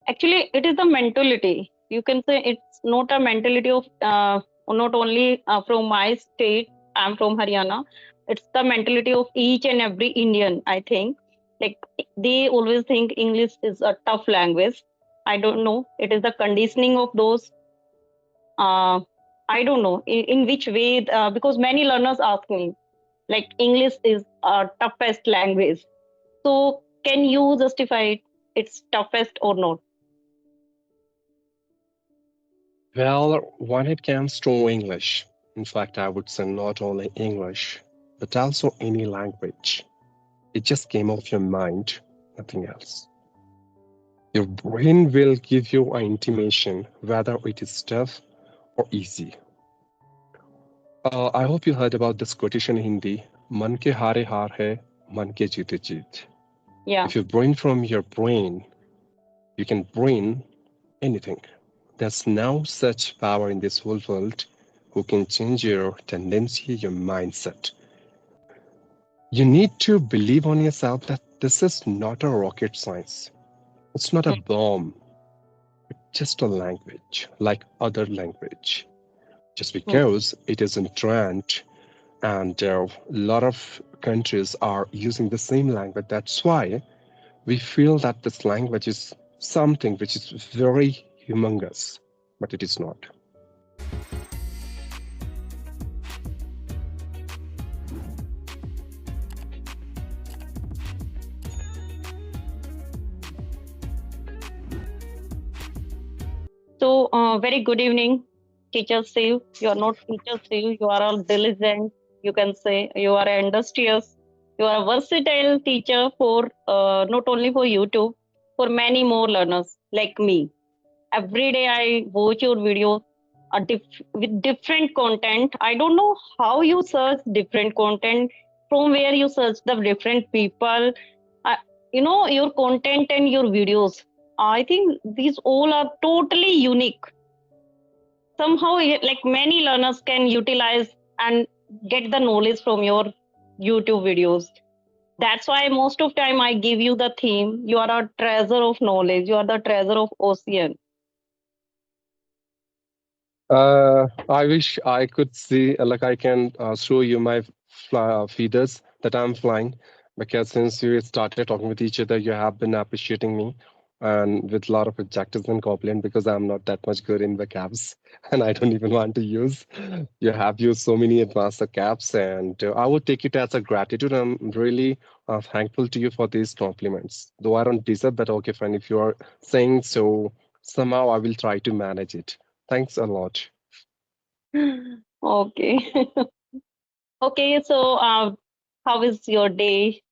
Actually, it is the mentality. You can say it's not a mentality of not only from my state. I'm from Haryana. It's the mentality of each and every Indian. I think, like they always think English is a tough language. I don't know. It is the conditioning of those. Uh, I don't know in which way. Because many learners ask me, like English is a toughest language. So can you justify it? It's toughest or not? Well, when it comes to English, in fact, I would say not only English, but also any language, it just came off your mind, nothing else. Your brain will give you an intimation whether it is tough or easy. I hope you heard about this quotation in Hindi. Man ke hare haar hai, man ke jeete jeet. Yeah. If you brain from your brain, you can brain anything. There's no such power in this whole world who can change your tendency, your mindset. You need to believe on yourself that this is not a rocket science. It's not a bomb. It's just a language like other language. Just Mm. because it is in trend and a lot of countries are using the same language, that's why we feel that this language is something which is very humongous, but it is not. So, very good evening, teacher Shiv. You are not teacher Shiv. You are all diligent. You can say you are industrious. You are a versatile teacher for not only for YouTube, for many more learners like me. Every day I watch your videos with different content. I don't know how you search different content, from where you search the different people. Uh, your content and your videos. I think these all are totally unique. Somehow, like many learners can utilize and get the knowledge from your YouTube videos. That's why most of time I give you the theme. You are a treasure of knowledge. You are the treasure of ocean. I wish I could see, like, I can show you my feathers that I'm flying, because since we started talking with each other, you have been appreciating me and with a lot of adjectives and compliment because I'm not that much good in vocabs and I don't even want to use. You have used so many advanced vocabs, and I would take it as a gratitude. I'm really thankful to you for these compliments. Though I don't deserve, but okay, fine. If you are saying so, somehow I will try to manage it. Thanks a lot. Okay. Okay, so how is your day?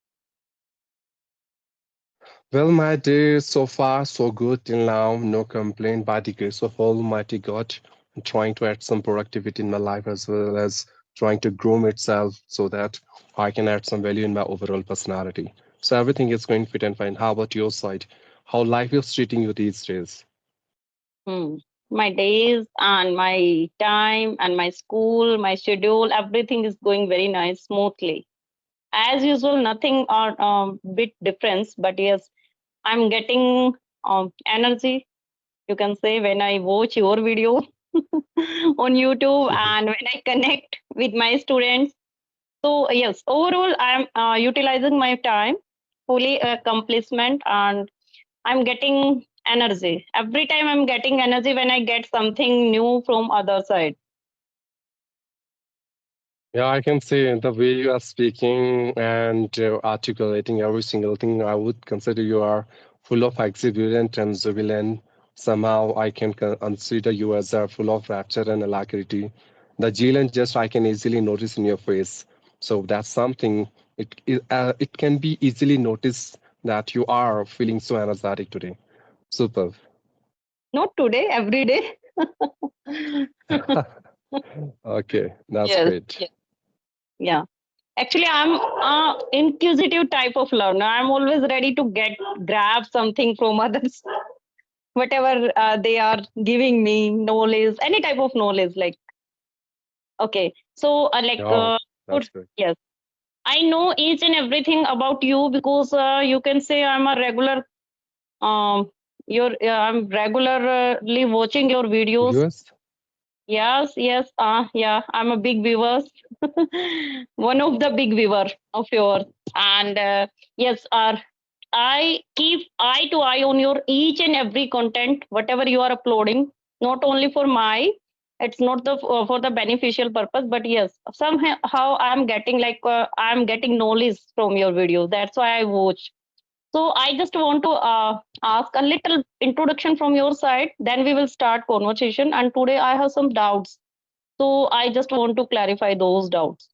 Well, my day so far so good till now. No complaint by the grace of Almighty God. I'm trying to add some productivity in my life as well as trying to groom itself so that I can add some value in my overall personality. So everything is going fit and fine. How about your side? How life is treating you these days? Hmm. My days and my time and my school, my schedule, everything is going very nice, smoothly. As usual, nothing or bit difference, but yes, I'm getting energy. You can say when I watch your video on YouTube and when I connect with my students. So yes, overall, I'm utilizing my time fully accomplishment, and I'm getting energy. Every time I'm getting energy when I get something new from other side. Yeah, I can say the way you are speaking and articulating every single thing, I would consider you are full of exuberant and jubilant. Somehow, I can consider you as full of rapture and alacrity. The zeal and just I can easily notice in your face. So that's something. It can be easily noticed that you are feeling so energetic today. Superb. Not today, every day. Okay, that's Yes, great. yeah. Actually, I'm a inquisitive type of learner. I'm always ready to grab something from others, whatever they are giving me knowledge, any type of knowledge. Like, okay, so Oh, that's great. yes, I know each and everything about you because you can say I'm a regular um, I'm regularly watching your videos. Viewers? Yes, yes. Yeah, I'm a big viewer. One of the big viewer of yours. And yes, I keep eye to eye on your each and every content, whatever you are uploading. Not only for my, it's not the for the beneficial purpose, but yes, somehow I'm getting knowledge from your video. That's why I watch. So I just want to ask a little introduction from your side. Then we will start conversation. And today I have some doubts. So I just want to clarify those doubts.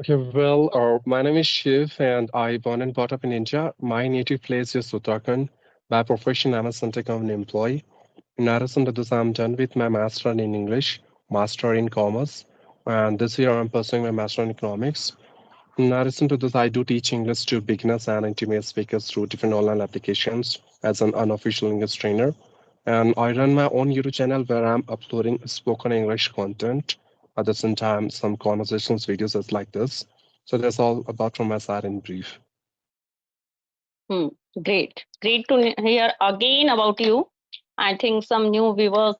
Okay, well, my name is Shiv, and I born and brought up in India. My native place is Uttarakhand. By profession, I'm a center government employee. In addition to this, I'm done with my master in English, master in commerce, and this year I'm pursuing my master in economics. In addition to this, I do teach English to beginners and intermediate speakers through different online applications as an unofficial English trainer. And I run my own YouTube channel where I'm uploading spoken English content. At the same time, some conversations videos as like this. So that's all about from my side in brief. Hmm. Great. Great to hear again about you. I think some new viewers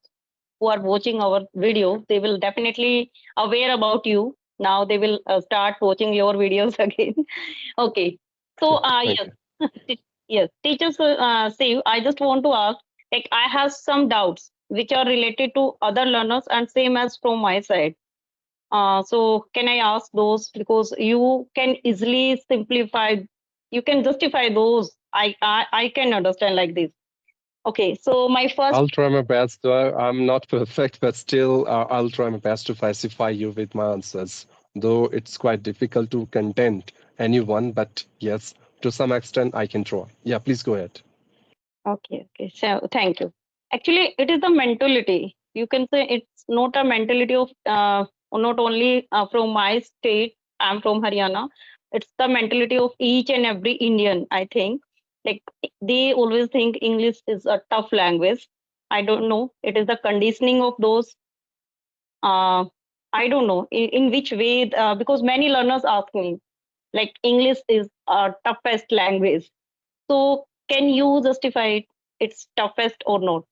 who are watching our video, they will definitely aware about you. Now they will start watching your videos again. Okay. So, Thank yes, you. yes, teachers say, I just want to ask, like, I have some doubts which are related to other learners and same as from my side. So can I ask those because you can easily simplify, you can justify those. I can understand like this. Okay, so my first. I'll try my best. I'm not perfect, but still, I'll try my best to pacify you with my answers. Though it's quite difficult to content anyone, but yes, to some extent, I can try. Yeah, please go ahead. Okay, okay. So thank you. Actually, it is the mentality. You can say it's not a mentality of not only from my state. I'm from Haryana. It's the mentality of each and every Indian. I think like they always think English is a tough language. I don't know. It is the conditioning of those. Uh, I don't know in which way because many learners ask me like English is a toughest language. So can you justify it's toughest or not?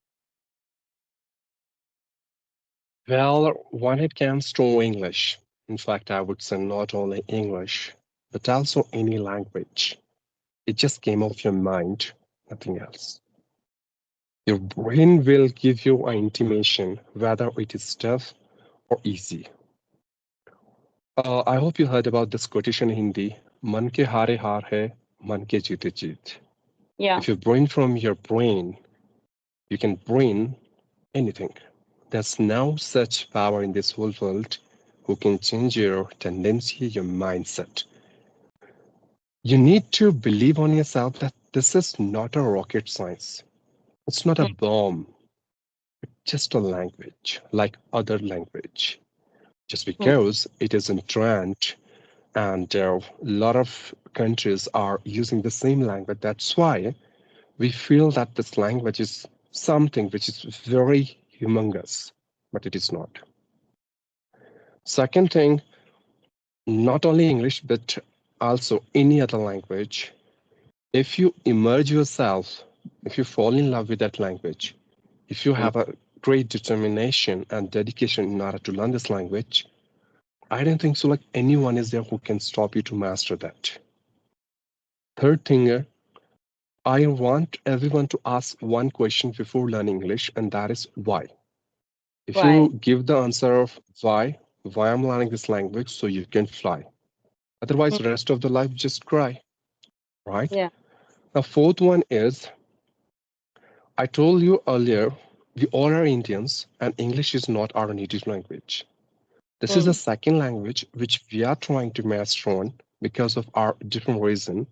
Well, when it comes to English, in fact, I would say not only English, but also any language, it just came off your mind, nothing else. Your brain will give you an intimation whether it is tough or easy. I hope you heard about this quotation in Hindi. Man ke hare haar hai, man ke jeete jeet. Yeah. If you brain from your brain, you can brain anything. There's no such power in this whole world who can change your tendency, your mindset. You need to believe on yourself that this is not a rocket science. It's not a Mm, bomb, just a language like other language. Just mm, because it is in trend and a lot of countries are using the same language, that's why we feel that this language is something which is very humongous, but it is not. Second thing, not only English, but also any other language. If you immerse yourself, if you fall in love with that language, if you mm, have a great determination and dedication in order to learn this language, I don't think so. Like anyone is there who can stop you to master that. Third thing, I want everyone to ask one question before learning English, and that is why. If Why? you give the answer of why I'm learning this language, so you can fly. Otherwise, Mm, the rest of the life just cry, right? yeah. The fourth one is I told you earlier, we all are Indians, and English is not our native language. This is the Mm, second language which we are trying to master on because of our different reason.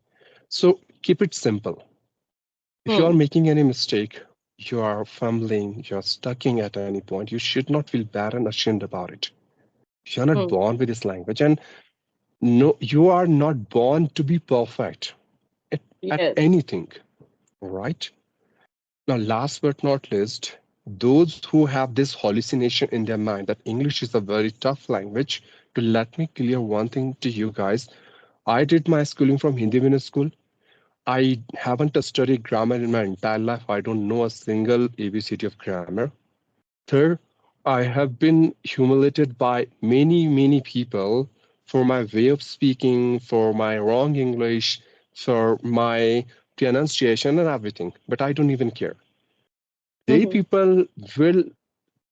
So keep it simple. If you are mm, making any mistake, you are fumbling, you are stucking at any point, you should not feel bad and ashamed about it. You're not mm, born with this language, and no, you are not born to be perfect at yes. anything, right? Now, last but not least, those who have this hallucination in their mind that English is a very tough language, to let me clear one thing to you guys. I did my schooling from Hindi medium school. I haven't studied grammar in my entire life. I don't know a single ABCD of grammar. Third, I have been humiliated by many, many people for my way of speaking, for my wrong English, for my pronunciation and everything. But I don't even care. They Mm-hmm. people will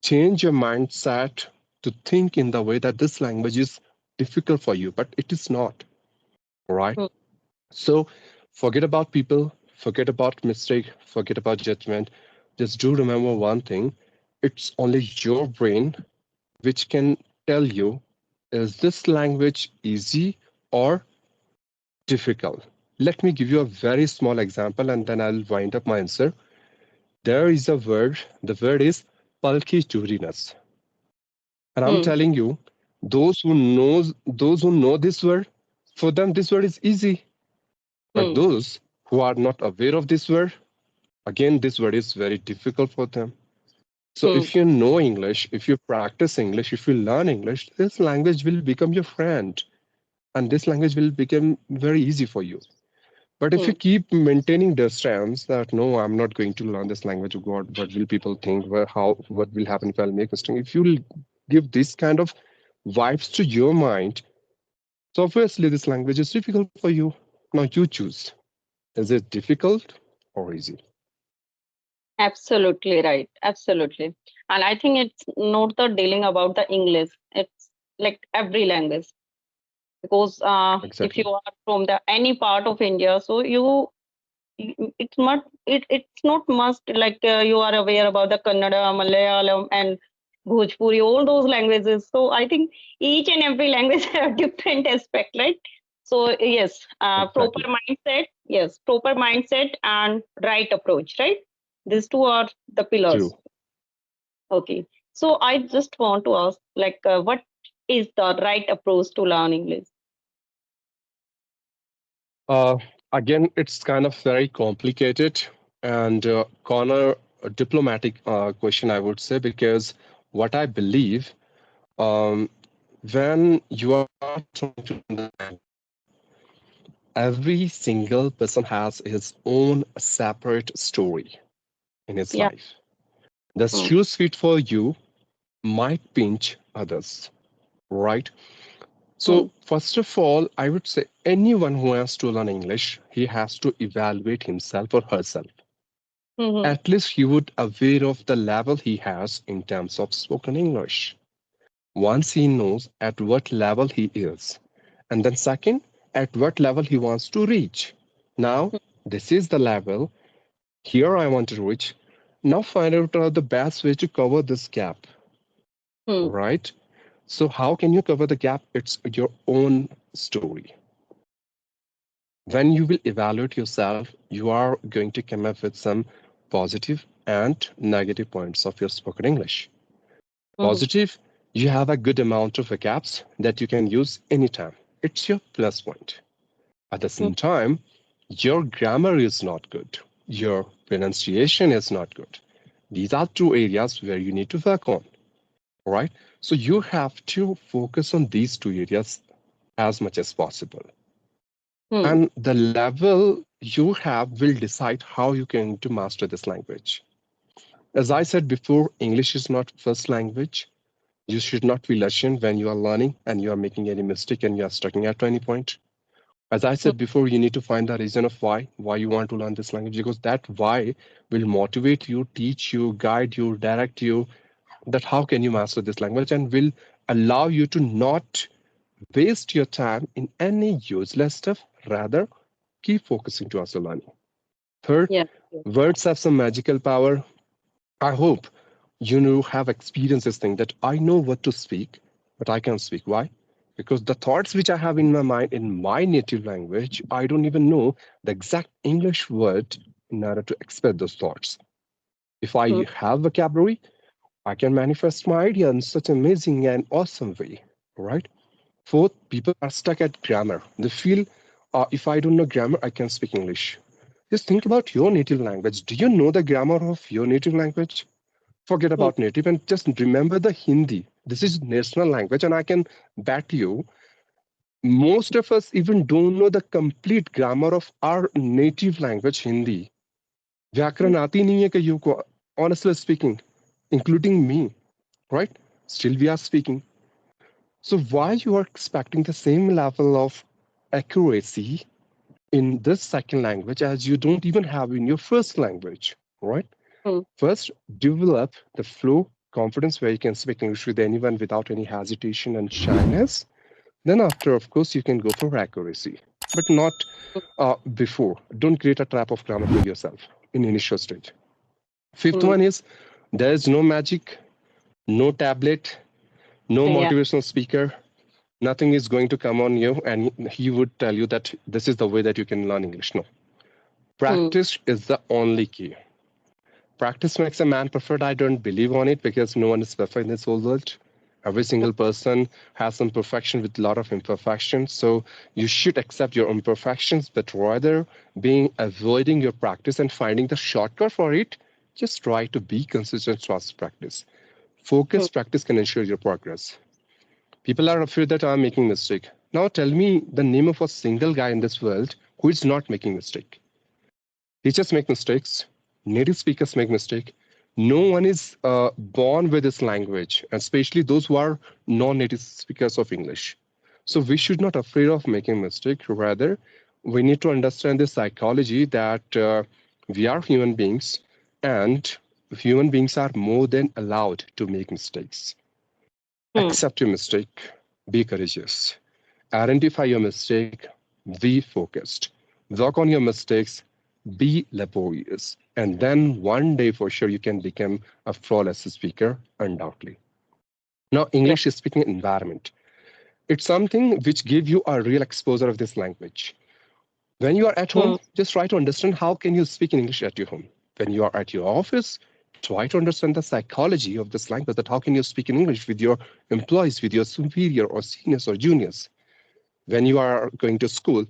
change your mindset to think in the way that this language is difficult for you, but it is not. Right? So forget about people, forget about mistake, forget about judgment. Just do remember one thing. It's only your brain which can tell you, is this language easy or difficult? Let me give you a very small example and then I'll wind up my answer. There is a word, the word is palki churiness. And I'm Mm-hmm. telling you, those who know this word, for them this word is easy. But those who are not aware of this word, again, this word is very difficult for them. So Mm-hmm. if you know English, if you practice English, if you learn English, this language will become your friend and this language will become very easy for you. But if you keep maintaining distance that no, I'm not going to learn this language, God, what will people think? What will happen if I'll make a mistake? If you give this kind of vibes to your mind, so obviously this language is difficult for you. Now you choose. Is it difficult or easy? Absolutely right. Absolutely. And I think it's not the dealing about the English. It's like every language. Because if you Exactly. are from the any part of India, so it's not it's not must like you are aware about the Kannada, Malayalam, and Bhojpuri, all those languages. So I think each and every language have different aspect, right? So yes, proper Exactly. mindset, yes, proper mindset and right approach, right? These two are the pillars. True. Okay. So I just want to ask, like, what is the right approach to learn English? Uh, Again, it's kind of very complicated and corner a diplomatic question, I would say, because what I believe, um, when you are trying to learn the language, every single person has his own separate story in his Yeah. life. The Mm, shoes fit for you might pinch others, right? mm, So, first of all, I would say anyone who has to learn English, he has to evaluate himself or herself. mhm, At least he would aware of the level he has in terms of spoken English. Once he knows at what level he is, and then second, at what level he wants to reach. Now, this is the level. Here I want to reach. Now find out the best way to cover this gap, mm, right? So how can you cover the gap? It's your own story. When you will evaluate yourself, you are going to come up with some positive and negative points of your spoken English. mhm, Positive, you have a good amount of vocabs that you can use anytime. It's your plus point. At the mm, same time, your grammar is not good. Your pronunciation is not good. These are two areas where you need to work on, right? So you have to focus on these two areas as much as possible. mm, And the level you have will decide how you're going to master this language. As I said before, English is not first language. You should not feel ashamed when you are learning and you are making any mistake and you are stuck at any point. As I mm, said before, you need to find the reason of why you want to learn this language, because that why will motivate you, teach you, guide you, direct you, that how can you master this language and will allow you to not waste your time in any useless stuff. Rather, keep focusing towards the learning. Third, yeah. Yeah. words have some magical power. I hope you know have experienced this thing that I know what to speak, but I can't speak. Why? Because the thoughts which I have in my mind in my native language, I don't even know the exact English word in order to express those thoughts. If Mm, I have vocabulary, I can manifest my idea in such amazing and awesome way, right? Fourth, people are stuck at grammar. They feel, if I don't know grammar, I can speak English. Just think about your native language. Do you know the grammar of your native language? Forget mm, about native and just remember the Hindi. This is national language, and I can bet you Most of us even don't know the complete grammar of our native language, Hindi. व्याकरण आती नहीं है कईयों को, honestly speaking, including me, right? Still we are speaking. So why you are expecting the same level of accuracy in this second language as you don't even have in your first language, right? Hmm. First, develop the flow, confidence where you can speak English with anyone without any hesitation and shyness. Then after, of course, you can go for accuracy, but not before. Don't create a trap of grammar for yourself in initial stage. Fifth Hmm. one is there is no magic, no tablet, no Yeah. motivational speaker. Nothing is going to come on you and he would tell you that this is the way that you can learn English. No. Hmm. Practice is the only key. Practice makes a man perfect. I don't believe on it because no one is perfect in this whole world. Every single person has some perfection with a lot of imperfections. So you should accept your imperfections, but rather being avoiding your practice and finding the shortcut for it. Just try to be consistent towards practice. Hmm. Focused practice can ensure your progress. People are afraid that I'm making mistake. Now tell me the name of a single guy in this world who is not making mistake. Teachers make mistakes. Native speakers make mistake. No one is born with this language, especially those who are non-native speakers of English. So we should not afraid of making mistake. Rather, we need to understand the psychology that we are human beings, and human beings are more than allowed to make mistakes. Hmm. Accept your mistake. Be courageous. Identify your mistake. Be focused. Work on your mistakes. Be laborious. And then one day for sure you can become a flawless speaker, undoubtedly. Now, Yeah. English speaking environment. It's something which give you a real exposure of this language. When you are at Hmm. home, just try to understand how can you speak in English at your home. When you are at your office, try to understand the psychology of this language, that how can you speak in English with your employees, with your superior or seniors or juniors. When you are going to school,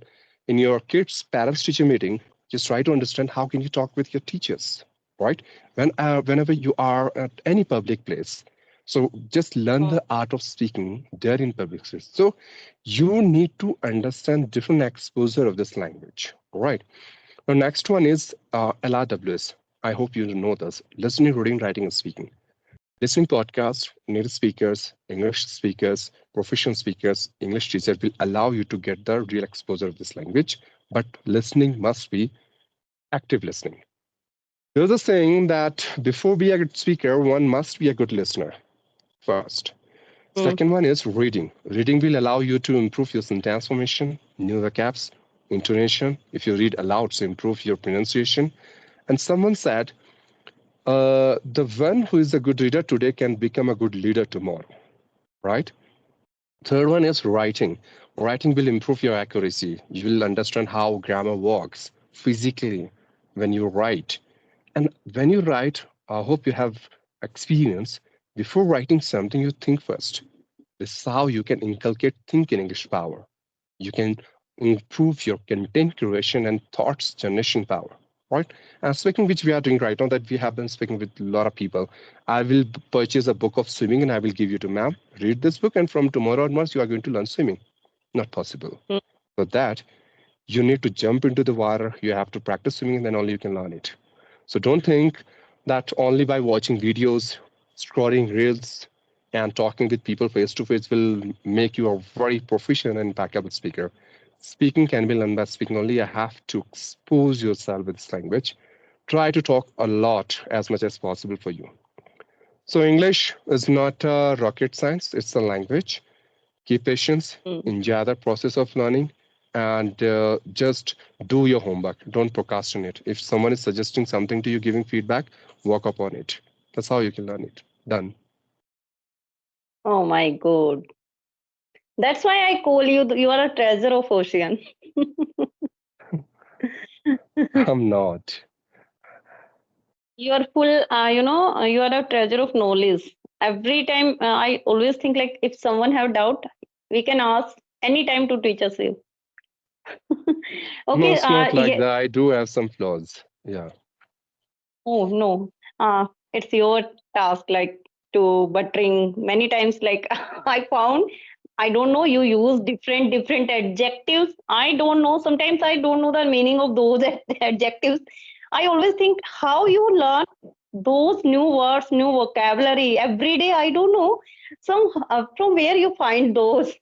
in your kids parents teacher meeting, just try to understand how can you talk with your teachers, right? Whenever you are at any public place, so just learn Hmm. the art of speaking there in public space. So you need to understand different exposure of this language, right? The next one is LRWS. I hope you know this: listening, reading, writing, and speaking. Listening podcasts, native speakers, English speakers, professional speakers, English teachers will allow you to get the real exposure of this language, but listening must be active listening. There's a saying that before being a good speaker, one must be a good listener first. Hmm. Second one is reading. Reading will allow you to improve your sentence formation, new vocabs, intonation. If you read aloud, to improve your pronunciation. And someone said, the one who is a good reader today can become a good leader tomorrow, right? Third one is writing. Writing will improve your accuracy. You will understand how grammar works physically when you write. And when you write, I hope you have experience. Before writing something, you think first. This is how you can inculcate thinking English power. You can improve your content creation and thoughts generation power, right? And speaking which we are doing right now, that we have been speaking with a lot of people. I will purchase a book of swimming and I will give you to ma'am. Read this book, and from tomorrow onwards, you are going to learn swimming. Not possible. Hmm. For that, you need to jump into the water. You have to practice swimming, and then only you can learn it. So don't think that only by watching videos, scrolling reels, and talking with people face to face will make you a very proficient and impeccable speaker. Speaking can be learned by speaking only. You have to expose yourself with this language. Try to talk a lot as much as possible for you. So English is not a rocket science, it's a language. Keep patience, Hmm. enjoy the process of learning, and just do your homework. Don't procrastinate. If someone is suggesting something to you, giving feedback, work upon it. That's how you can learn it. Done. Oh my God. That's why I call you. You are a treasure of ocean. I'm not. You are full. You are a treasure of knowledge. Every time I always think like if someone have doubt, we can ask anytime to teach us you. No, Okay. it's not like Yeah. that. I do have some flaws. Yeah. Oh no. It's your task like to buttering many times. Like I found. I don't know. You use different adjectives. I don't know. Sometimes I don't know the meaning of those adjectives. I always think how you learn those new words, new vocabulary every day. I don't know from where you find those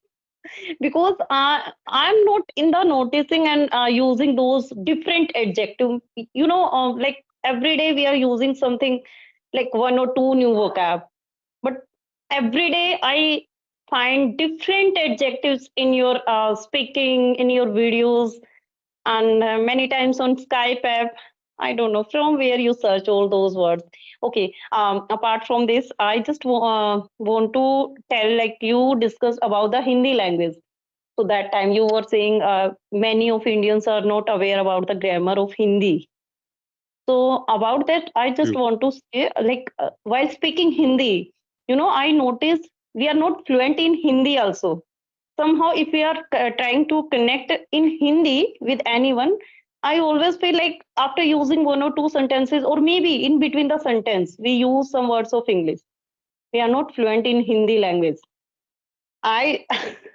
because I'm not in the noticing and using those different adjectives. Like every day we are using something like one or two new vocab, but every day I find different adjectives in your speaking, in your videos, and many times on Skype app. I don't know from where you search all those words. Okay. Apart from this, I just want to tell, like you discussed about the Hindi language. So that time you were saying many of Indians are not aware about the grammar of Hindi. So about that, I just True. want to say, like while speaking Hindi, I notice we are not fluent in Hindi also. Somehow, if we are trying to connect in Hindi with anyone, I always feel like after using one or two sentences, or maybe in between the sentence, we use some words of English. We are not fluent in Hindi language. I,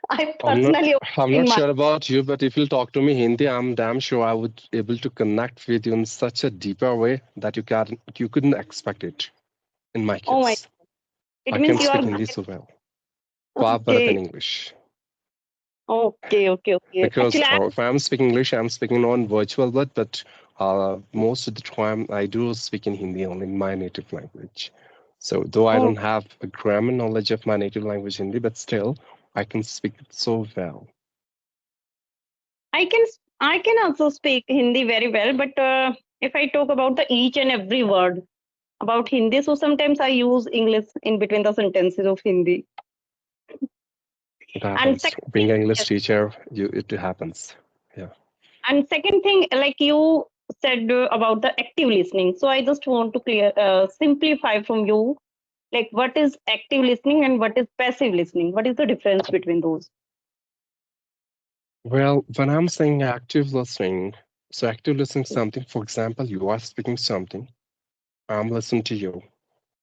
I personally, I'm in not my sure about you, but if you'll talk to me Hindi, I'm damn sure I would able to connect with you in such a deeper way that you couldn't expect it. In my oh my, case, it I can means you speak are Hindi so well, far better than okay. English. Okay. Because Actually, if I'm speaking English, I'm speaking on virtual word, but most of the time I do speak in Hindi only in my native language. So though I oh, don't have a grammar knowledge of my native language Hindi, but still I can speak it so well. I can also speak Hindi very well, but if I talk about the each and every word about Hindi, so sometimes I use English in between the sentences of Hindi. It And happens. second Being an yes, English teacher, it happens. Yeah. and second thing, like you said about the active listening, so I just want to simplify from you, like what is active listening and what is passive listening? What is the difference between those? Well, when I'm saying active listening, so active listening is something, for example, you are speaking something, I'm listening to you,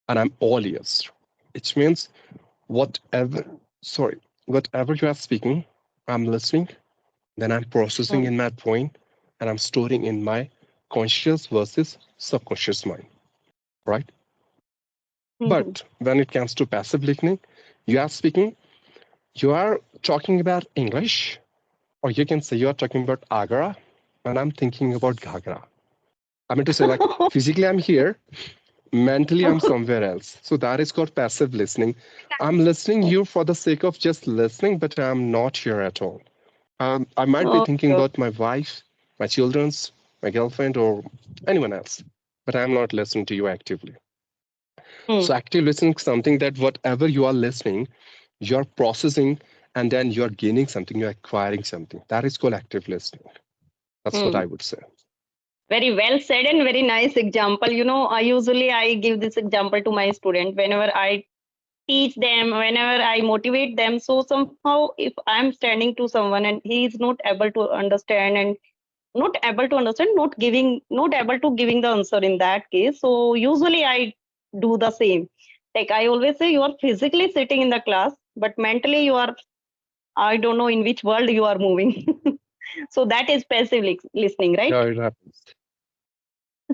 and I'm all ears. It means whatever, sorry, whatever you are speaking, I'm listening, then I'm processing Mm, in my brain, and I'm storing in my conscious versus subconscious mind, right? mhm. But when it comes to passive listening, you are speaking, you are talking about English, or you can say you are talking about Agra, and I'm thinking about Ghagra. I mean to say, like, physically I'm here, mentally I'm somewhere else. So that is called passive listening. I'm listening you for the sake of just listening, but I'm not here at all. I might be thinking Okay. about my wife, my children's, my girlfriend, or anyone else, but I'm not listening to you actively. Mm, So active listening is something that whatever you are listening, you're processing, and then you're gaining something, you're acquiring something. That is called active listening. That's what I mm. would say. Very well said and very nice example. I give this example to my student whenever I teach them, whenever I motivate them. So somehow, if I'm standing to someone and he is not able to understand and not able to giving the answer in that case. So usually I do the same. Like I always say, you are physically sitting in the class, but mentally you are. I don't know in which world you are moving. So that is passive listening, right? Yeah, it happens.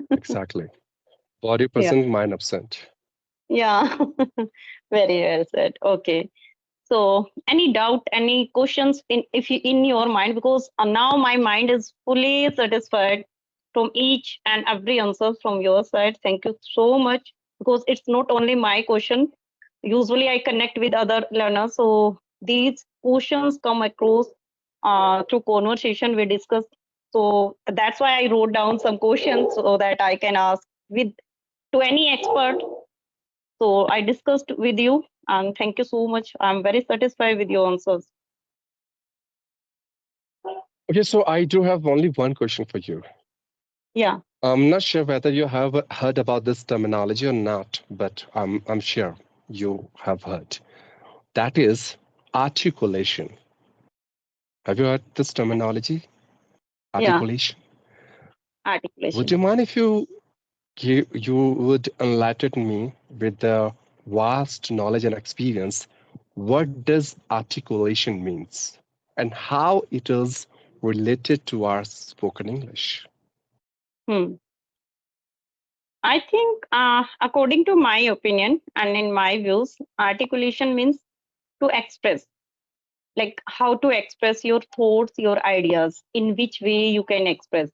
Exactly. Body Yeah. present, mind absent. Yeah. Very well said. Okay. So, any doubt, any questions in your mind? Because now my mind is fully satisfied from each and every answer from your side. Thank you so much. Because it's not only my question. Usually, I connect with other learners, so these questions come across through conversation we discuss. So that's why I wrote down some questions so that I can ask with to any expert. So I discussed with you, and thank you so much. I'm very satisfied with your answers. Okay, so I do have only one question for you. Yeah, I'm not sure whether you have heard about this terminology or not, but I'm sure you have heard. That is articulation. Have you heard this terminology? yeah, Articulation. Would articulation. you mind if you would enlighten me with the vast knowledge and experience? what does articulation means and how it is related to our spoken English? Hmm. I think, according to my opinion and in my views, articulation means to express, like how to express your thoughts, your ideas, in which way you can express.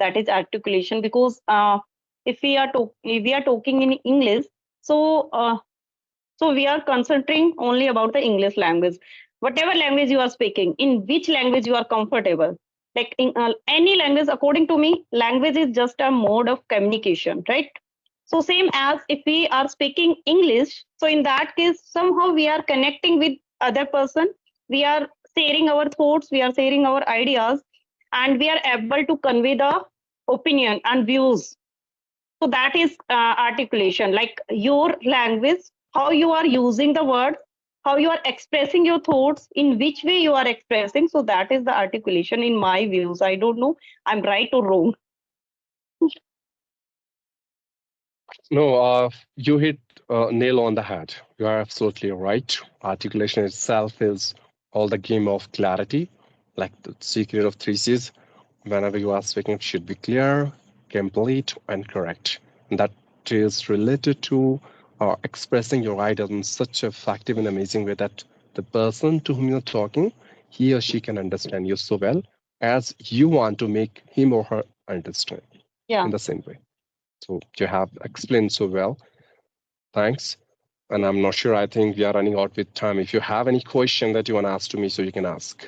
That is articulation. Because if we are talking in English, so so we are concentrating only about the English language. Whatever language you are speaking, in which language you are comfortable. Like in any language, according to me, language is just a mode of communication, right? So same as if we are speaking English, so in that case, somehow we are connecting with other person. We are sharing our thoughts, we are sharing our ideas, and we are able to convey the opinion and views. So that is articulation, like your language, how you are using the word, how you are expressing your thoughts, in which way you are expressing. So that is the articulation in my views. I don't know I'm right or wrong. No, you hit nail on the head. You are absolutely right. Articulation itself is all the game of clarity, like the secret of three C's. Whenever you are speaking, it should be clear, complete, and correct. And that is related to expressing your ideas in such a effective and amazing way that the person to whom you're talking, he or she can understand you so well as you want to make him or her understand in Yeah. the same way. So you have explained so well. Thanks. And I'm not sure. I think we are running out with time. If you have any question that you want to ask to me, so you can ask.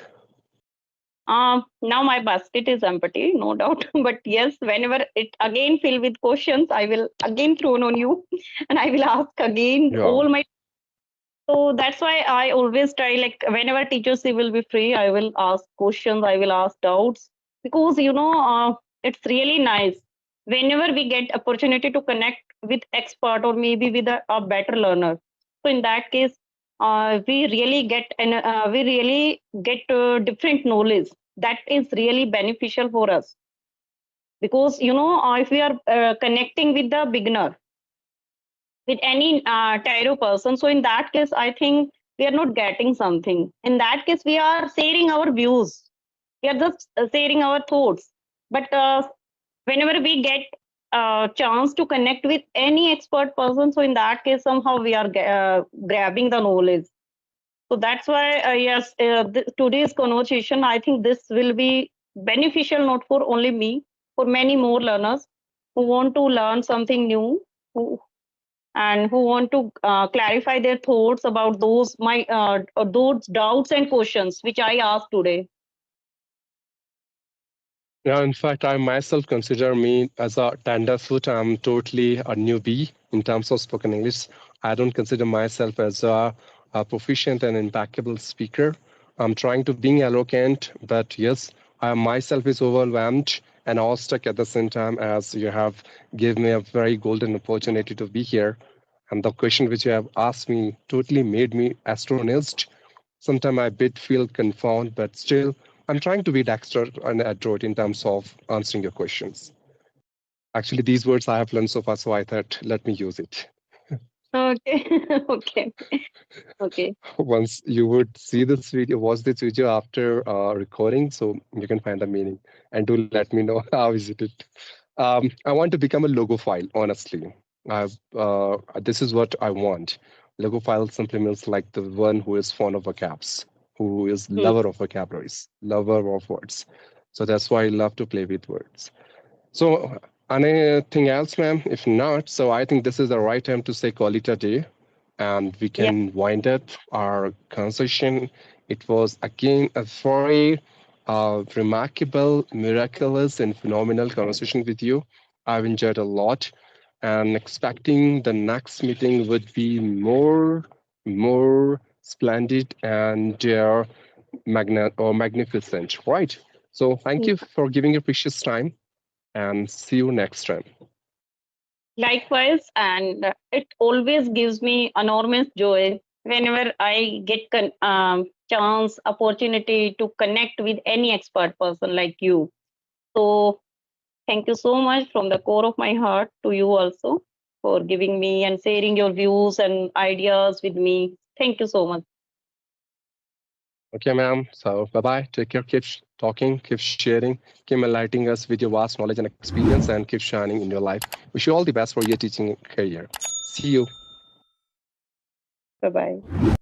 Now my basket is empty, no doubt. But yes, whenever it again fill with questions, I will again throw on you, and I will ask again Yeah. all my. So that's why I always try, like whenever teachers will be free, I will ask questions, I will ask doubts, because it's really nice whenever we get opportunity to connect with expert or maybe with a better learner. So in that case, we really get different knowledge that is really beneficial for us. Because if we are connecting with the beginner, with any tyro person. So in that case, I think we are not getting something. In that case, we are sharing our views. We are just sharing our thoughts. But whenever we get a chance to connect with any expert person, so in that case, somehow we are grabbing the knowledge. So that's why, yes, today's conversation, I think this will be beneficial not for only me, for many more learners who want to learn something new, who and who want to clarify their thoughts about those doubts and questions which I asked today. Yeah, in fact, I myself consider me as a tenderfoot. I'm totally a newbie in terms of spoken English. I don't consider myself as a proficient and impeccable speaker. I'm trying to being eloquent, but yes, I myself is overwhelmed and awestruck at the same time as you have given me a very golden opportunity to be here. And the question which you have asked me totally made me astonished. Sometimes I bit feel confounded, but still, I'm trying to be dexter and adroit in terms of answering your questions. Actually, these words I have learned so far, so I thought, let me use it. Okay. Okay. Okay. Once you would see this video, watch this video after recording, so you can find the meaning. And do let me know how is it. I want to become a logophile, honestly. This is what I want. Logophile simply means like the one who is fond of vocabs, who is Hmm. lover of vocabularies, lover of words. So that's why I love to play with words. So anything else, ma'am? If not, so I think this is the right time to say call it a day, and we Yeah. can wind up our conversation. It was again a very remarkable, miraculous, and phenomenal conversation with you. I've enjoyed a lot, and expecting the next meeting would be more splendid and magnificent, right? So thank you for giving your precious time, and see you next time. Likewise, and it always gives me enormous joy whenever I get chance, opportunity to connect with any expert person like you. So thank you so much from the core of my heart to you also for giving me and sharing your views and ideas with me. Thank you so much. Okay, ma'am. So bye-bye. Take care. Keep talking, keep sharing, keep enlightening us with your vast knowledge and experience, and keep shining in your life. Wish you all the best for your teaching career. See you. Bye bye.